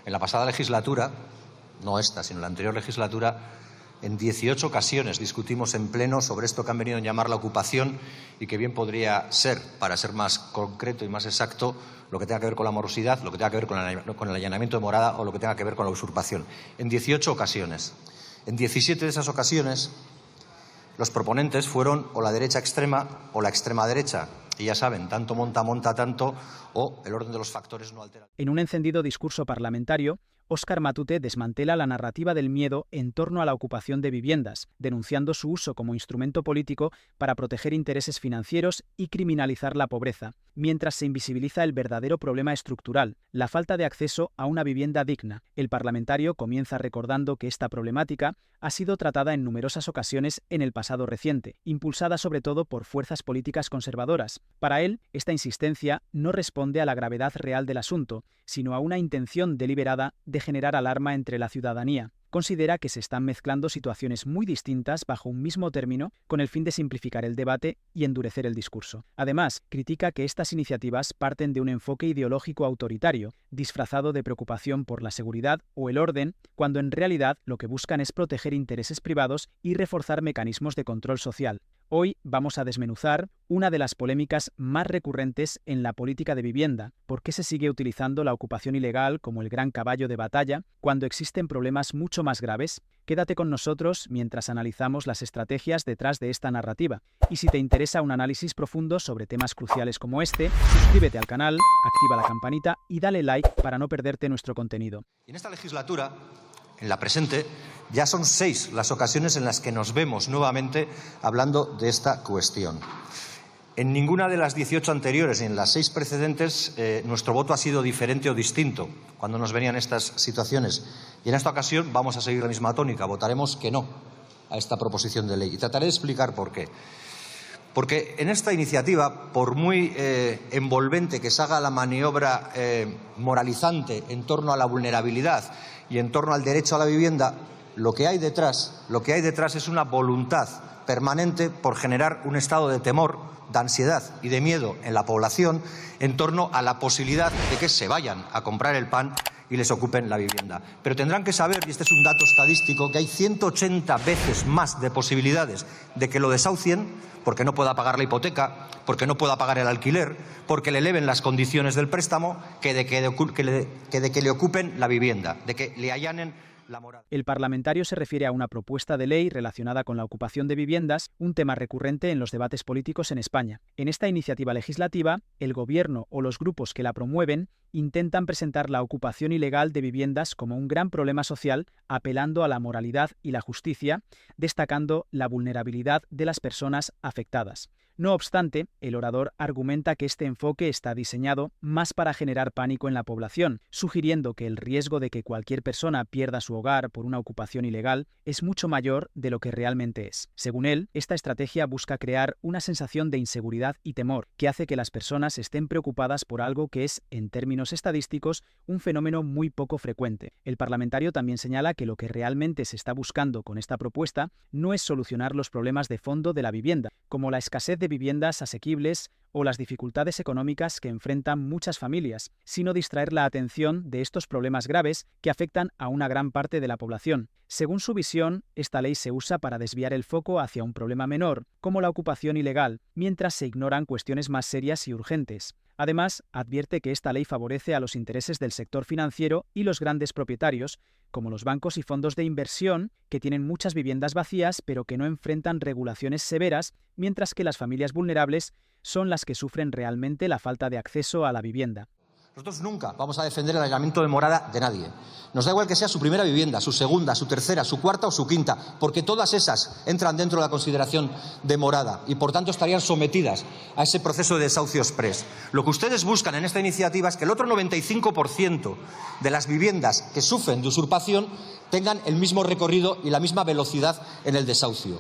En la pasada legislatura, no esta, sino la anterior legislatura, en 18 ocasiones discutimos en pleno sobre esto que han venido a llamar la ocupación y que bien podría ser, para ser más concreto y más exacto, lo que tenga que ver con la morosidad, lo que tenga que ver con el allanamiento de morada o lo que tenga que ver con la usurpación. En 18 ocasiones. En 17 de esas ocasiones, los proponentes fueron o la derecha extrema o la extrema derecha. Y ya saben, tanto monta tanto, o el orden de los factores no altera. En un encendido discurso parlamentario, Óscar Matute desmantela la narrativa del miedo en torno a la ocupación de viviendas, denunciando su uso como instrumento político para proteger intereses financieros y criminalizar la pobreza, mientras se invisibiliza el verdadero problema estructural, la falta de acceso a una vivienda digna. El parlamentario comienza recordando que esta problemática ha sido tratada en numerosas ocasiones en el pasado reciente, impulsada sobre todo por fuerzas políticas conservadoras. Para él, esta insistencia no responde a la gravedad real del asunto, sino a una intención deliberada de generar alarma entre la ciudadanía. Considera que se están mezclando situaciones muy distintas bajo un mismo término con el fin de simplificar el debate y endurecer el discurso. Además, critica que estas iniciativas parten de un enfoque ideológico autoritario, disfrazado de preocupación por la seguridad o el orden, cuando en realidad lo que buscan es proteger intereses privados y reforzar mecanismos de control social. Hoy vamos a desmenuzar una de las polémicas más recurrentes en la política de vivienda. ¿Por qué se sigue utilizando la ocupación ilegal como el gran caballo de batalla cuando existen problemas mucho más graves? Quédate con nosotros mientras analizamos las estrategias detrás de esta narrativa. Y si te interesa un análisis profundo sobre temas cruciales como este, suscríbete al canal, activa la campanita y dale like para no perderte nuestro contenido. En esta legislatura, en la presente, ya son 6 las ocasiones en las que nos vemos nuevamente hablando de esta cuestión. En ninguna de las 18 anteriores y en las 6 precedentes nuestro voto ha sido diferente o distinto cuando nos venían estas situaciones. Y en esta ocasión vamos a seguir la misma tónica. Votaremos que no a esta proposición de ley. Y trataré de explicar por qué. Porque en esta iniciativa, por muy envolvente que se haga la maniobra moralizante en torno a la vulnerabilidad y en torno al derecho a la vivienda, lo que hay detrás es una voluntad permanente por generar un estado de temor, de ansiedad y de miedo en la población en torno a la posibilidad de que se vayan a comprar el pan y les ocupen la vivienda. Pero tendrán que saber, y este es un dato estadístico, que hay 180 veces más de posibilidades de que lo desahucien porque no pueda pagar la hipoteca, porque no pueda pagar el alquiler, porque le eleven las condiciones del préstamo, que de que le ocupen la vivienda, de que le allanen la morada. El parlamentario se refiere a una propuesta de ley relacionada con la ocupación de viviendas, un tema recurrente en los debates políticos en España. En esta iniciativa legislativa, el Gobierno o los grupos que la promueven intentan presentar la ocupación ilegal de viviendas como un gran problema social, apelando a la moralidad y la justicia, destacando la vulnerabilidad de las personas afectadas. No obstante, el orador argumenta que este enfoque está diseñado más para generar pánico en la población, sugiriendo que el riesgo de que cualquier persona pierda su hogar por una ocupación ilegal es mucho mayor de lo que realmente es. Según él, esta estrategia busca crear una sensación de inseguridad y temor, que hace que las personas estén preocupadas por algo que es, en términos estadísticos, un fenómeno muy poco frecuente. El parlamentario también señala que lo que realmente se está buscando con esta propuesta no es solucionar los problemas de fondo de la vivienda, como la escasez de viviendas asequibles o las dificultades económicas que enfrentan muchas familias, sino distraer la atención de estos problemas graves que afectan a una gran parte de la población. Según su visión, esta ley se usa para desviar el foco hacia un problema menor, como la ocupación ilegal, mientras se ignoran cuestiones más serias y urgentes. Además, advierte que esta ley favorece a los intereses del sector financiero y los grandes propietarios, como los bancos y fondos de inversión, que tienen muchas viviendas vacías pero que no enfrentan regulaciones severas, mientras que las familias vulnerables son las que sufren realmente la falta de acceso a la vivienda. Nosotros nunca vamos a defender el allanamiento de morada de nadie. Nos da igual que sea su primera vivienda, su segunda, su tercera, su cuarta o su quinta, porque todas esas entran dentro de la consideración de morada y, por tanto, estarían sometidas a ese proceso de desahucio exprés. Lo que ustedes buscan en esta iniciativa es que el otro 95% de las viviendas que sufren de usurpación tengan el mismo recorrido y la misma velocidad en el desahucio.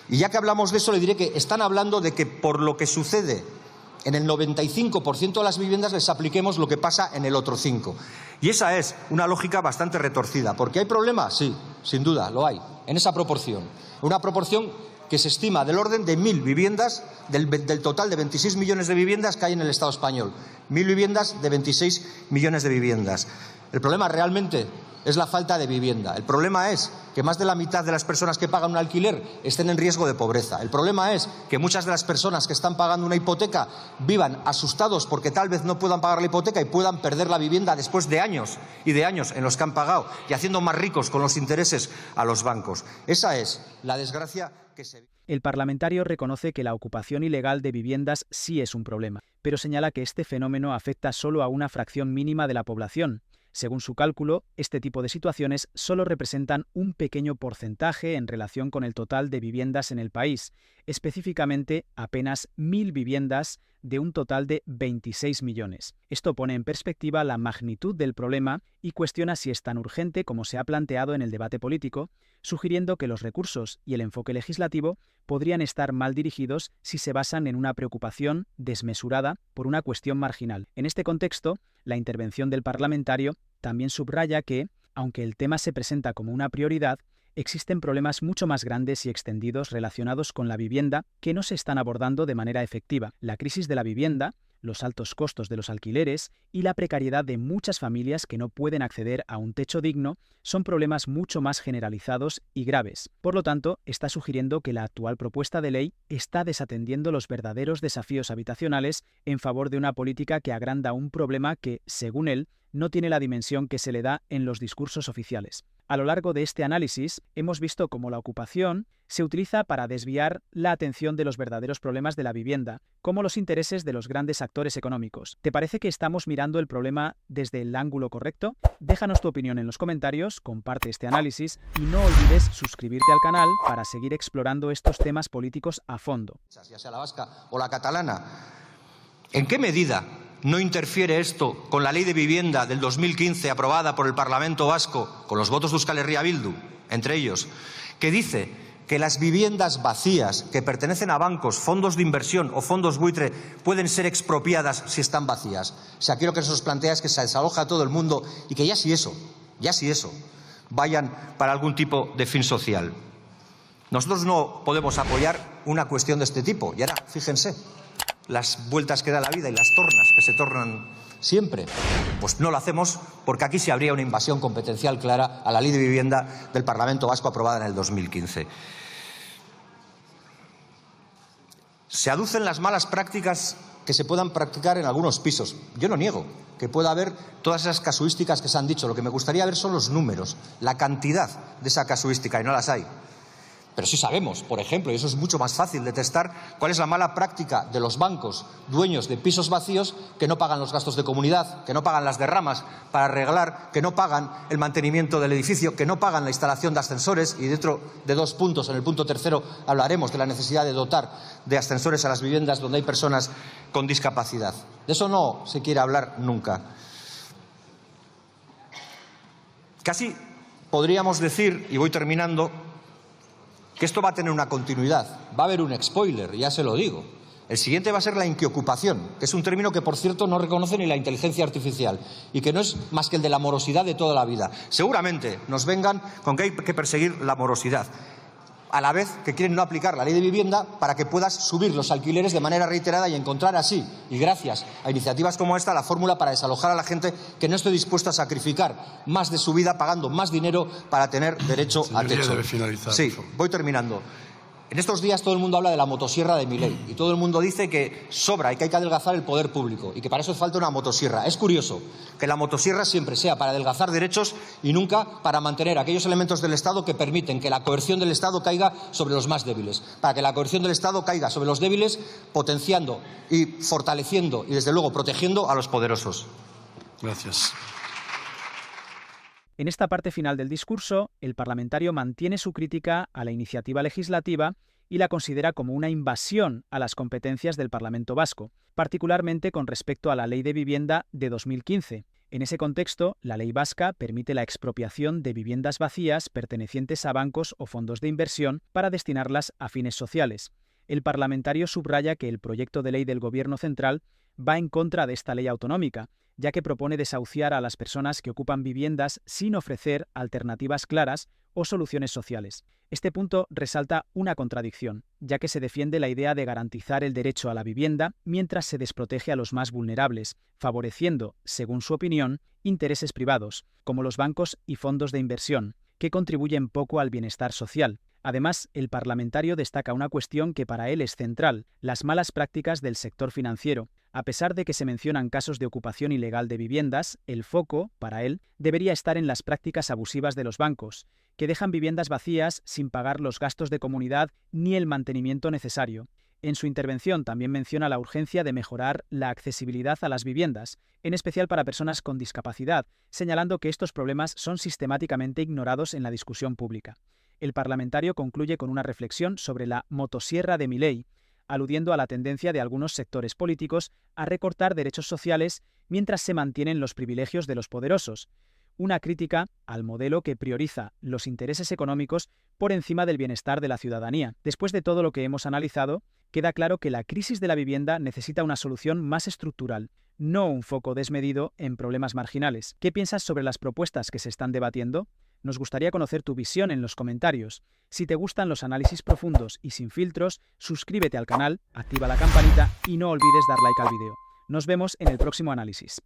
Y ya que hablamos de eso, le diré que están hablando de que por lo que sucede en el 95% de las viviendas les apliquemos lo que pasa en el otro 5%. Y esa es una lógica bastante retorcida. ¿Porque hay problemas? Sí, sin duda, lo hay, en esa proporción. Una proporción que se estima del orden de 1.000 viviendas, del total de 26 millones de viviendas que hay en el Estado español. 1.000 viviendas de 26 millones de viviendas. El problema realmente es la falta de vivienda. El problema es que más de la mitad de las personas que pagan un alquiler estén en riesgo de pobreza. El problema es que muchas de las personas que están pagando una hipoteca vivan asustados porque tal vez no puedan pagar la hipoteca y puedan perder la vivienda después de años y de años en los que han pagado y haciendo más ricos con los intereses a los bancos. Esa es la desgracia que se... El parlamentario reconoce que la ocupación ilegal de viviendas sí es un problema, pero señala que este fenómeno afecta solo a una fracción mínima de la población. Según su cálculo, este tipo de situaciones solo representan un pequeño porcentaje en relación con el total de viviendas en el país, específicamente apenas 1.000 viviendas de un total de 26 millones. Esto pone en perspectiva la magnitud del problema y cuestiona si es tan urgente como se ha planteado en el debate político, sugiriendo que los recursos y el enfoque legislativo podrían estar mal dirigidos si se basan en una preocupación desmesurada por una cuestión marginal. En este contexto, la intervención del parlamentario también subraya que, aunque el tema se presenta como una prioridad, existen problemas mucho más grandes y extendidos relacionados con la vivienda que no se están abordando de manera efectiva. La crisis de la vivienda, los altos costos de los alquileres y la precariedad de muchas familias que no pueden acceder a un techo digno son problemas mucho más generalizados y graves. Por lo tanto, está sugiriendo que la actual propuesta de ley está desatendiendo los verdaderos desafíos habitacionales en favor de una política que agranda un problema que, según él, no tiene la dimensión que se le da en los discursos oficiales. A lo largo de este análisis, hemos visto cómo la ocupación se utiliza para desviar la atención de los verdaderos problemas de la vivienda, como los intereses de los grandes actores económicos. ¿Te parece que estamos mirando el problema desde el ángulo correcto? Déjanos tu opinión en los comentarios, comparte este análisis y no olvides suscribirte al canal para seguir explorando estos temas políticos a fondo. Ya sea la vasca o la catalana, ¿en qué medida no interfiere esto con la Ley de Vivienda del 2015 aprobada por el Parlamento Vasco, con los votos de Euskal Herria Bildu, entre ellos, que dice que las viviendas vacías que pertenecen a bancos, fondos de inversión o fondos buitre pueden ser expropiadas si están vacías? O sea, aquí lo que se nos plantea es que se desaloja a todo el mundo y que ya si eso, vayan para algún tipo de fin social. Nosotros no podemos apoyar una cuestión de este tipo. Y ahora, fíjense, las vueltas que da la vida y las tornas que se tornan siempre. Pues no lo hacemos porque aquí sí habría una invasión competencial clara a la Ley de Vivienda del Parlamento Vasco aprobada en el 2015. Se aducen las malas prácticas que se puedan practicar en algunos pisos. Yo no niego que pueda haber todas esas casuísticas que se han dicho. Lo que me gustaría ver son los números, la cantidad de esa casuística, y no las hay. Pero sí sabemos, por ejemplo, y eso es mucho más fácil de testar, cuál es la mala práctica de los bancos dueños de pisos vacíos que no pagan los gastos de comunidad, que no pagan las derramas para arreglar, que no pagan el mantenimiento del edificio, que no pagan la instalación de ascensores. Y dentro de 2 puntos, en el punto tercero, hablaremos de la necesidad de dotar de ascensores a las viviendas donde hay personas con discapacidad. De eso no se quiere hablar nunca. Casi podríamos decir, y voy terminando, que esto va a tener una continuidad. Va a haber un spoiler, ya se lo digo. El siguiente va a ser la inquiocupación, que es un término que, por cierto, no reconoce ni la inteligencia artificial y que no es más que el de la morosidad de toda la vida. Seguramente nos vengan con que hay que perseguir la morosidad, a la vez que quieren no aplicar la Ley de Vivienda para que puedas subir los alquileres de manera reiterada y encontrar así, y gracias a iniciativas como esta, la fórmula para desalojar a la gente que no esté dispuesta a sacrificar más de su vida pagando más dinero para tener derecho a techo. Debe finalizar, sí, voy terminando. En estos días todo el mundo habla de la motosierra de Milei y todo el mundo dice que sobra y que hay que adelgazar el poder público y que para eso falta una motosierra. Es curioso que la motosierra siempre sea para adelgazar derechos y nunca para mantener aquellos elementos del Estado que permiten que la coerción del Estado caiga sobre los más débiles, para que la coerción del Estado caiga sobre los débiles, potenciando y fortaleciendo y, desde luego, protegiendo a los poderosos. Gracias. En esta parte final del discurso, el parlamentario mantiene su crítica a la iniciativa legislativa y la considera como una invasión a las competencias del Parlamento Vasco, particularmente con respecto a la Ley de Vivienda de 2015. En ese contexto, la ley vasca permite la expropiación de viviendas vacías pertenecientes a bancos o fondos de inversión para destinarlas a fines sociales. El parlamentario subraya que el proyecto de ley del Gobierno central va en contra de esta ley autonómica, ya que propone desahuciar a las personas que ocupan viviendas sin ofrecer alternativas claras o soluciones sociales. Este punto resalta una contradicción, ya que se defiende la idea de garantizar el derecho a la vivienda mientras se desprotege a los más vulnerables, favoreciendo, según su opinión, intereses privados, como los bancos y fondos de inversión, que contribuyen poco al bienestar social. Además, el parlamentario destaca una cuestión que para él es central: las malas prácticas del sector financiero. A pesar de que se mencionan casos de ocupación ilegal de viviendas, el foco, para él, debería estar en las prácticas abusivas de los bancos, que dejan viviendas vacías sin pagar los gastos de comunidad ni el mantenimiento necesario. En su intervención también menciona la urgencia de mejorar la accesibilidad a las viviendas, en especial para personas con discapacidad, señalando que estos problemas son sistemáticamente ignorados en la discusión pública. El parlamentario concluye con una reflexión sobre la motosierra de Milei, aludiendo a la tendencia de algunos sectores políticos a recortar derechos sociales mientras se mantienen los privilegios de los poderosos. Una crítica al modelo que prioriza los intereses económicos por encima del bienestar de la ciudadanía. Después de todo lo que hemos analizado, queda claro que la crisis de la vivienda necesita una solución más estructural, no un foco desmedido en problemas marginales. ¿Qué piensas sobre las propuestas que se están debatiendo? Nos gustaría conocer tu visión en los comentarios. Si te gustan los análisis profundos y sin filtros, suscríbete al canal, activa la campanita y no olvides dar like al vídeo. Nos vemos en el próximo análisis.